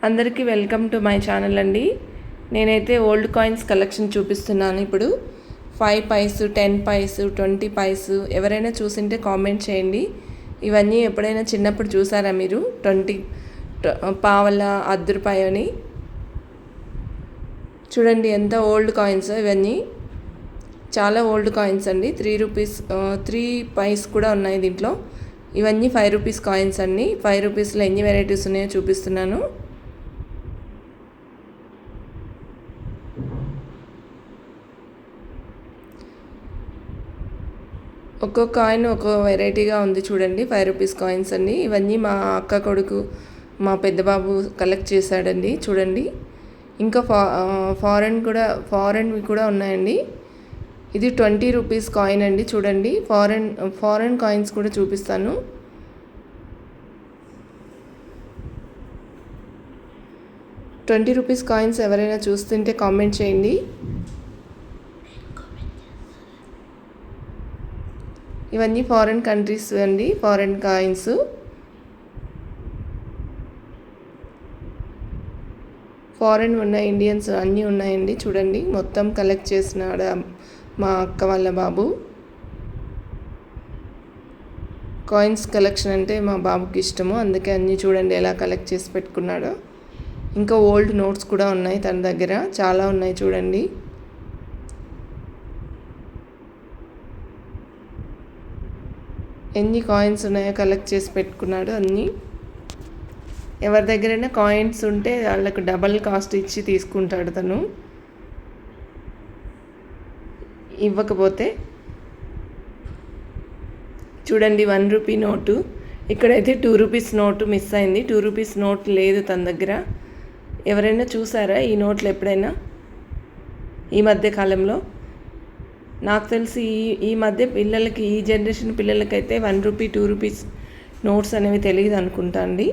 అందరికీ welcome to my channel అండి. నేనైతే ఓల్డ్ కాయిన్స్ కలెక్షన్ చూపిస్తున్నాను. ఇప్పుడు 5 పైస్, 10 పైస్, 20 పైస్ ఎవరైనా చూసింటే కామెంట్ చేయండి. ఇవన్నీ ఎప్పుడైనా చిన్నప్పుడు చూసారా మీరు? 20 పావల, ₹1 అని చూడండి ఎంత ఓల్డ్ కాయిన్స్. ఇవన్నీ చాలా ఓల్డ్ కాయిన్స్ అండి. 3 రూపీస్ 3 పైస్ కూడా ఉన్నాయి దీంట్లో. ఇవన్నీ 5 రూపీస్ కాయిన్స్ అండి. 5 రూపీస్లో ఎన్ని వెరైటీస్ ఉన్నాయో చూపిస్తున్నాను. ఒక్కొక్క కాయిన్ ఒక్కో వెరైటీగా ఉంది చూడండి. 5 రూపీస్ కాయిన్స్ అండి. ఇవన్నీ మా అక్క కొడుకు, మా పెద్ద బాబు కలెక్ట్ చేశాడండి చూడండి. ఇంకా ఫారెన్వి కూడా ఉన్నాయండి. ఇది 20 రూపీస్ కాయిన్ అండి చూడండి. ఫారెన్ కాయిన్స్ కూడా చూపిస్తాను. ₹20 కాయిన్స్ ఎవరైనా చూస్తుంటే కామెంట్ చేయండి. ఇవన్నీ ఫారెన్ కంట్రీస్ అండి, ఫారెన్ కాయిన్స్. ఫారెన్ ఉన్నాయి, ఇండియన్స్ అన్నీ ఉన్నాయండి చూడండి. మొత్తం కలెక్ట్ చేసినాడు మా అక్క వాళ్ళ బాబు. కాయిన్స్ కలెక్షన్ అంటే మా బాబుకి ఇష్టము, అందుకే అన్నీ చూడండి ఎలా కలెక్ట్ చేసి పెట్టుకున్నాడో. ఇంకా ఓల్డ్ నోట్స్ కూడా ఉన్నాయి తన దగ్గర, చాలా ఉన్నాయి చూడండి. ఎన్ని కాయిన్స్ ఉన్నాయో కలెక్ట్ చేసి పెట్టుకున్నాడు అన్నీ. ఎవరి దగ్గరైనా కాయిన్స్ ఉంటే వాళ్ళకు డబల్ కాస్ట్ ఇచ్చి తీసుకుంటాడు తను, ఇవ్వకపోతే. చూడండి 1 రూపీ నోటు. ఇక్కడైతే 2 రూపీస్ నోటు మిస్ అయింది. 2 రూపీస్ నోట్ లేదు తన దగ్గర. ఎవరైనా చూసారా ఈ నోట్లు ఎప్పుడైనా ఈ మధ్య కాలంలో? నాకు తెలిసి ఈ మధ్య పిల్లలకి, ఈ జనరేషన్ పిల్లలకైతే 1 రూపీ, 2 రూపీస్ నోట్స్ అనేవి తెలియదు అనుకుంటా అండి.